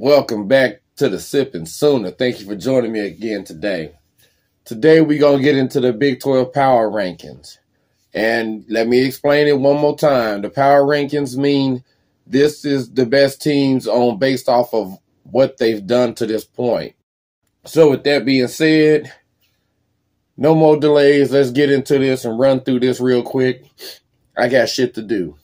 Welcome back to the Sipping Sooner. Thank you for joining me again today. Today we're going to get into the Big 12 Power Rankings. And let me explain it one more time. The Power Rankings mean this is the best teams based off of what they've done to this point. So with that being said, no more delays. Let's get into this and run through this real quick. I got shit to do.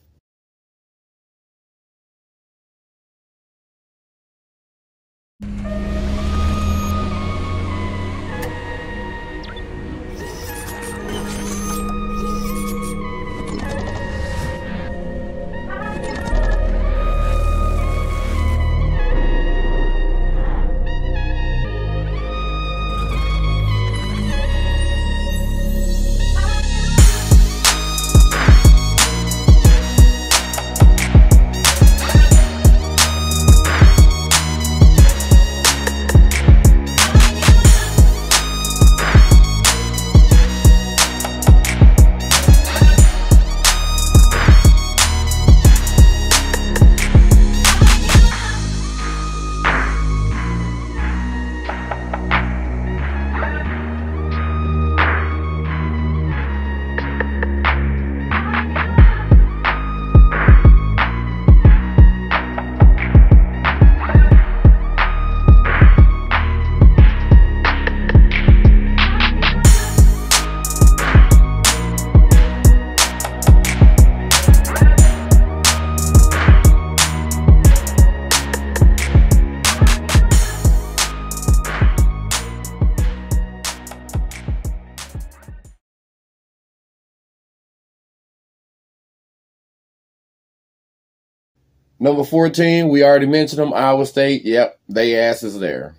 Number 14, we already mentioned them, Iowa State. Yep, they ass is there.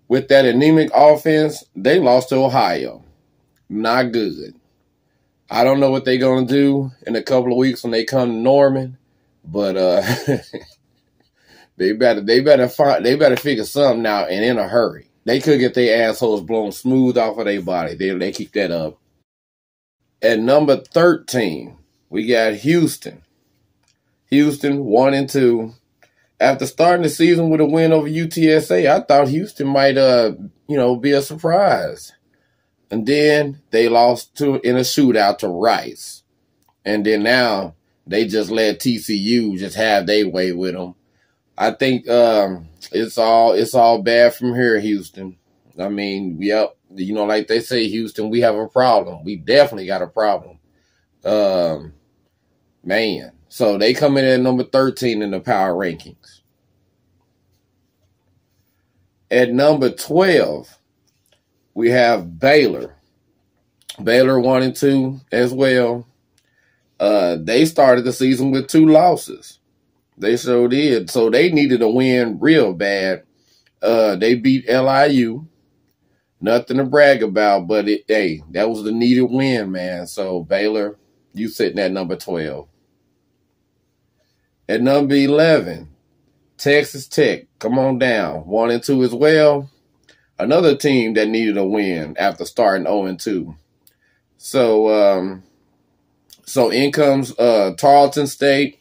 With that anemic offense, they lost to Ohio. Not good. I don't know what they're going to do in a couple of weeks when they come to Norman, but they better figure something out and in a hurry. They could get their assholes blown smooth off of their body. They keep that up. At number 13, we got Houston. Houston 1-2. After starting the season with a win over UTSA, I thought Houston might be a surprise. And then they lost in a shootout to Rice. And then now they just let TCU just have their way with them. I think it's all bad from here, Houston. I mean, yep, like they say, Houston, we have a problem. We definitely got a problem. Man. So they come in at number 13 in the power rankings. At number 12, we have Baylor. Baylor 1-2 as well. They started the season with 2 losses. They sure did. So they needed a win real bad. They beat LIU. Nothing to brag about, but that was the needed win, man. So Baylor, you sitting at number 12. At number 11, Texas Tech. Come on down. 1-2 as well. Another team that needed a win after starting 0-2. So in comes Tarleton State,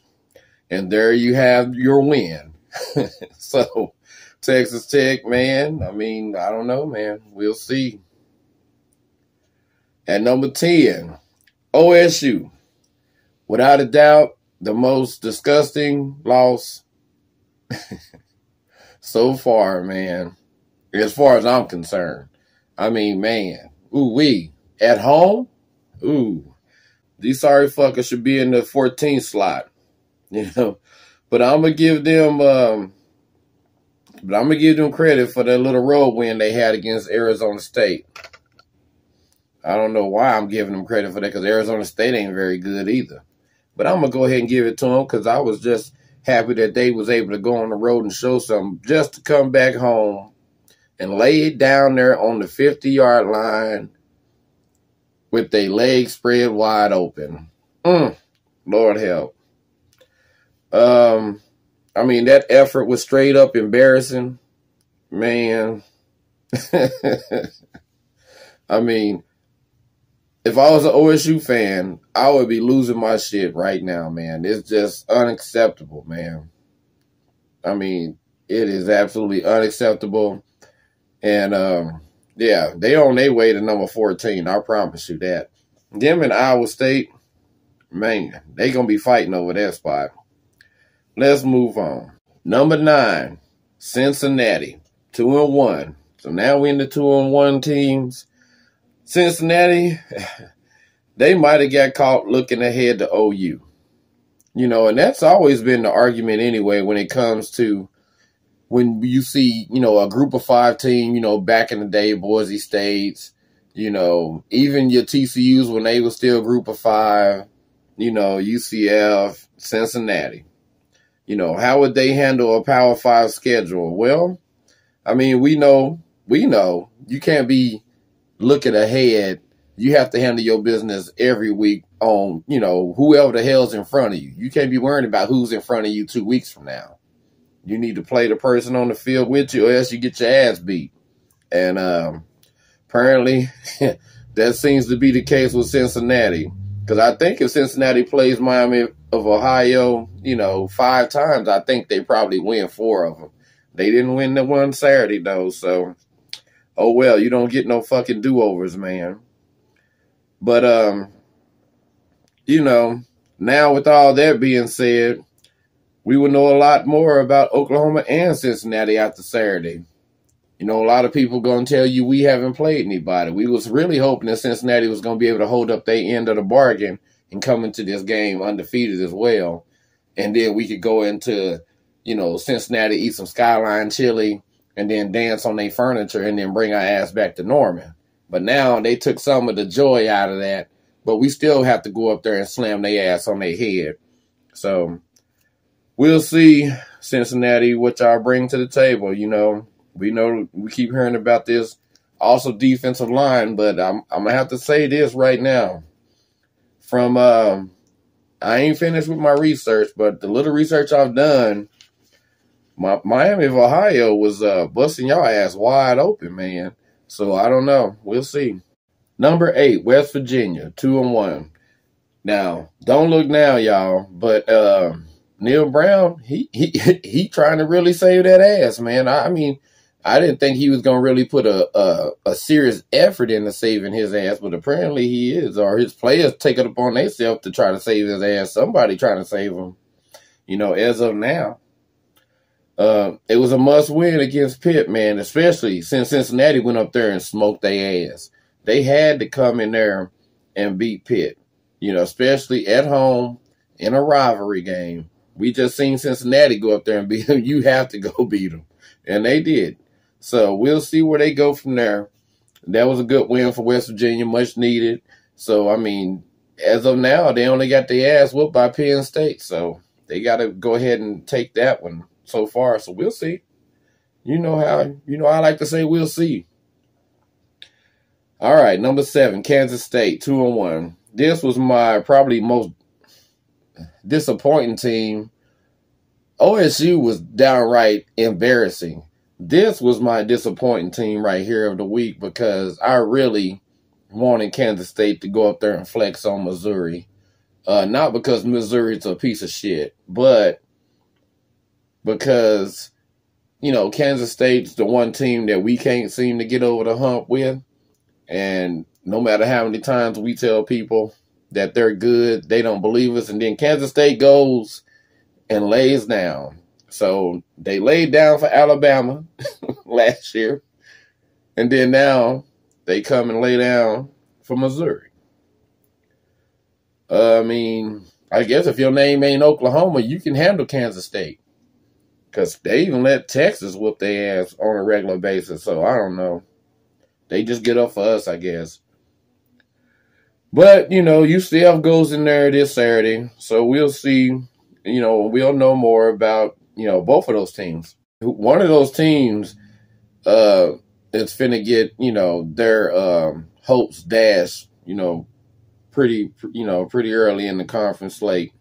and there you have your win. So Texas Tech, man, I mean, I don't know, man. We'll see. At number 10, OSU. Without a doubt, the most disgusting loss so far, man, as far as I'm concerned. I mean, man, at home, these sorry fuckers should be in the 14th slot, But I'm gonna give them, credit for that little road win they had against Arizona State. I don't know why I'm giving them credit for that, because Arizona State ain't very good either. But I'm going to go ahead and give it to them, because I was just happy that they was able to go on the road and show something, just to come back home and lay it down there on the 50-yard line with their legs spread wide open. Lord help. I mean, that effort was straight up embarrassing. Man. I mean, if I was an OSU fan, I would be losing my shit right now, man. It's just unacceptable, man. I mean, It is absolutely unacceptable. And yeah, they on their way to number 14. I promise you that. Them and Iowa State, man, they gonna be fighting over that spot. Let's move on. Number 9, Cincinnati, 2-1. So now we're in the 2-1 teams. Cincinnati, they might have got caught looking ahead to OU. You know, and that's always been the argument anyway when it comes to when you see, you know, a group of 5 team, you know, back in the day, Boise States, you know, even your TCUs when they were still group of 5, you know, UCF, Cincinnati. You know, how would they handle a Power 5 schedule? Well, I mean, we know you can't be looking ahead. You have to handle your business every week on, you know, whoever the hell's in front of you. You can't be worrying about who's in front of you 2 weeks from now. You need to play the person on the field with you or else you get your ass beat. And apparently that seems to be the case with Cincinnati. Because I think if Cincinnati plays Miami of Ohio, you know, 5 times, I think they probably win 4 of them. They didn't win the one Saturday, though. So, oh, well, you don't get no fucking do-overs, man. But, you know, now with all that being said, we will know a lot more about Oklahoma and Cincinnati after Saturday. You know, a lot of people going to tell you we haven't played anybody. We was really hoping that Cincinnati was going to be able to hold up their end of the bargain and come into this game undefeated as well. And then we could go into, you know, Cincinnati, eat some Skyline chili, and then dance on their furniture and then bring our ass back to Norman. But now they took some of the joy out of that. But we still have to go up there and slam their ass on their head. So we'll see, Cincinnati, what y'all bring to the table, you know. We know we keep hearing about this also defensive line, but I'm going to have to say this right now. From, I ain't finished with my research, but the little research I've done, Miami of Ohio was busting y'all ass wide open, man. So I don't know. We'll see. Number 8, West Virginia, 2-1. Now, don't look now, y'all, but Neil Brown, he trying to really save that ass, man. I mean, I didn't think he was going to really put a serious effort into saving his ass, but apparently he is, or his players take it upon themselves to try to save his ass. Somebody trying to save him, you know, as of now. It was a must-win against Pitt, man, especially since Cincinnati went up there and smoked their ass. They had to come in there and beat Pitt, you know, especially at home in a rivalry game. We just seen Cincinnati go up there and beat them. You have to go beat them, and they did. So we'll see where they go from there. That was a good win for West Virginia, much needed. So, I mean, as of now, they only got their ass whooped by Penn State. So they got to go ahead and take that one so far. So we'll see. You know, I like to say we'll see. All right, number 7, Kansas State, 2-1. This was my probably most disappointing team. OSU was downright embarrassing. This was my disappointing team right here of the week because I really wanted Kansas State to go up there and flex on Missouri. Not because Missouri's a piece of shit, but because, you know, Kansas State's the one team that we can't seem to get over the hump with. And no matter how many times we tell people that they're good, they don't believe us. And then Kansas State goes and lays down. So they laid down for Alabama last year. And then now they come and lay down for Missouri. I mean, I guess if your name ain't Oklahoma, you can handle Kansas State. Because they even let Texas whoop their ass on a regular basis. So I don't know. They just get up for us, I guess. But, you know, UCF goes in there this Saturday. So we'll see. You know, we'll know more about, you know, both of those teams. One of those teams is finna get, you know, their hopes dashed, pretty early in the conference slate.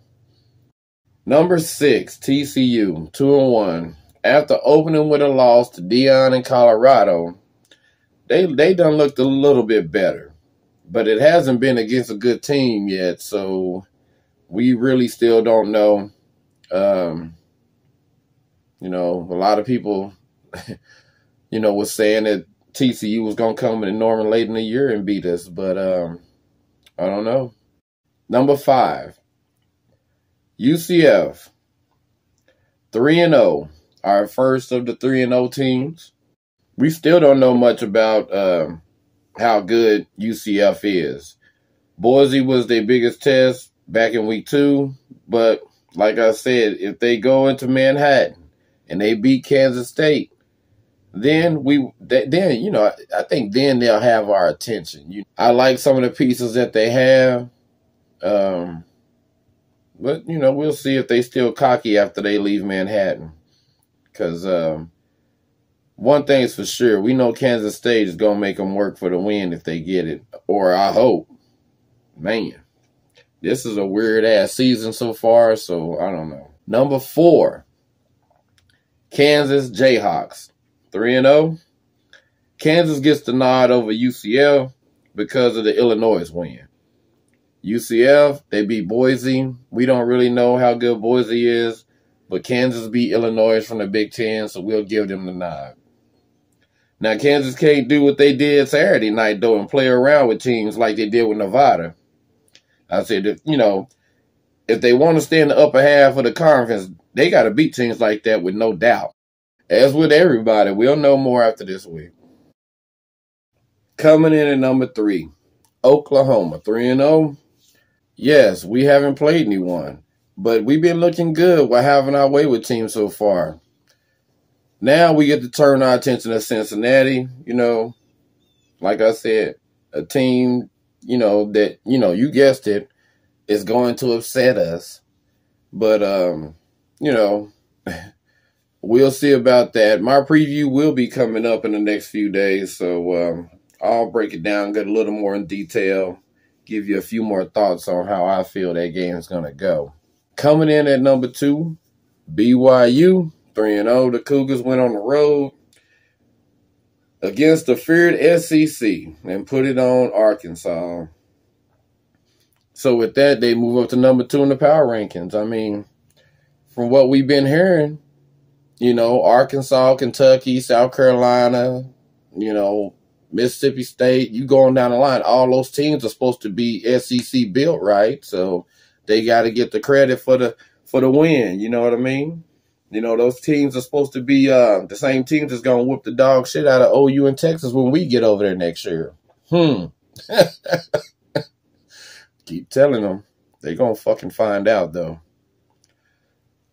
Number 6, TCU, 2-1. After opening with a loss to Deion in Colorado, they done looked a little bit better. But it hasn't been against a good team yet, so we really still don't know, You know, a lot of people, was saying that TCU was going to come in Norman late in the year and beat us, but I don't know. Number 5, UCF, 3-0, our first of the 3-0 teams. We still don't know much about how good UCF is. Boise was their biggest test back in week 2, but like I said, if they go into Manhattan and they beat Kansas State, then I think then they'll have our attention. I like some of the pieces that they have, but we'll see if they still cocky after they leave Manhattan. Because one thing's for sure, we know Kansas State is gonna make them work for the win if they get it, or I hope. Man, this is a weird ass season so far, so I don't know. Number 4, Kansas Jayhawks, 3-0. Kansas gets the nod over UCF because of the Illinois win. UCF, they beat Boise. We don't really know how good Boise is, but Kansas beat Illinois from the Big Ten, so we'll give them the nod. Now, Kansas can't do what they did Saturday night, though, and play around with teams like they did with Nevada. I said, if they want to stay in the upper half of the conference, they got to beat teams like that with no doubt. As with everybody, we'll know more after this week. Coming in at number 3, Oklahoma, 3-0. Yes, we haven't played anyone, but we've been looking good while having our way with teams so far. Now we get to turn our attention to Cincinnati. Like I said, a team, that, you guessed it, is going to upset us. But, we'll see about that. My preview will be coming up in the next few days, so I'll break it down, get a little more in detail, give you a few more thoughts on how I feel that game is going to go. Coming in at number 2, BYU, 3-0. The Cougars went on the road against the feared SEC and put it on Arkansas. So with that, they move up to number 2 in the power rankings. I mean, from what we've been hearing, Arkansas, Kentucky, South Carolina, Mississippi State, you going down the line, all those teams are supposed to be SEC built, right? So they got to get the credit for the win. You know what I mean? Those teams are supposed to be the same teams that's going to whoop the dog shit out of OU and Texas when we get over there next year. Keep telling them. They're going to fucking find out, though.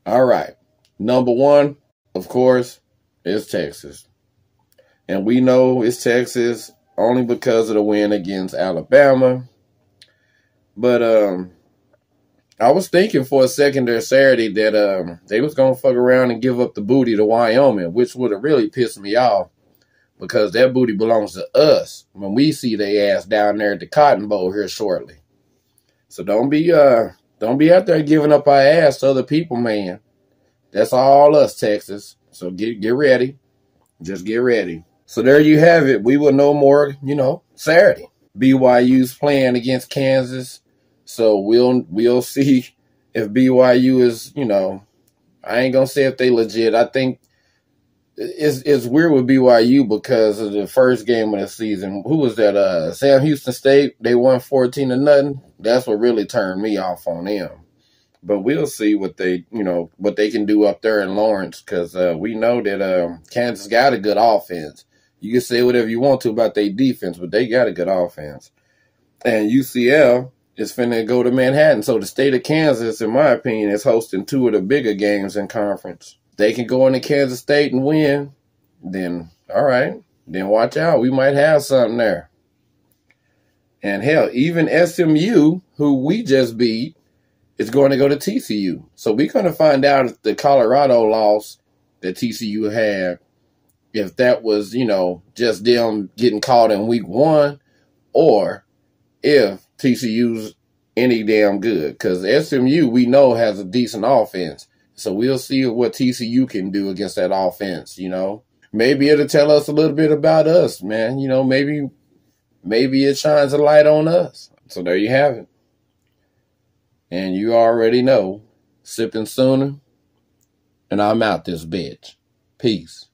All right. Number 1, of course, is Texas. And we know it's Texas only because of the win against Alabama. But I was thinking for a second there Saturday that they was going to fuck around and give up the booty to Wyoming, which would have really pissed me off because that booty belongs to us when we see their ass down there at the Cotton Bowl here shortly. So don't be out there giving up our ass to other people, man. That's all us, Texas. So get ready. Just get ready. So there you have it. We will know more, Saturday. BYU's playing against Kansas. So we'll see if BYU is, I ain't going to say if they legit. I think it's weird with BYU because of the first game of the season. Who was that? Sam Houston State. They won 14-0. That's what really turned me off on them. But we'll see what they can do up there in Lawrence because we know that Kansas got a good offense. You can say whatever you want to about their defense, but they got a good offense. And UCF is finna go to Manhattan. So the state of Kansas, in my opinion, is hosting 2 of the bigger games in conference. They can go into Kansas State and win, then all right. Then watch out. We might have something there. And hell, even SMU, who we just beat, is going to go to TCU. So we're going to find out if the Colorado loss that TCU had, if that was, just them getting caught in week 1, or if TCU's any damn good. Because SMU, we know, has a decent offense. So we'll see what TCU can do against that offense, Maybe it'll tell us a little bit about us, man. Maybe it shines a light on us. So there you have it. And you already know, sipping sooner And I'm out this bitch. Peace.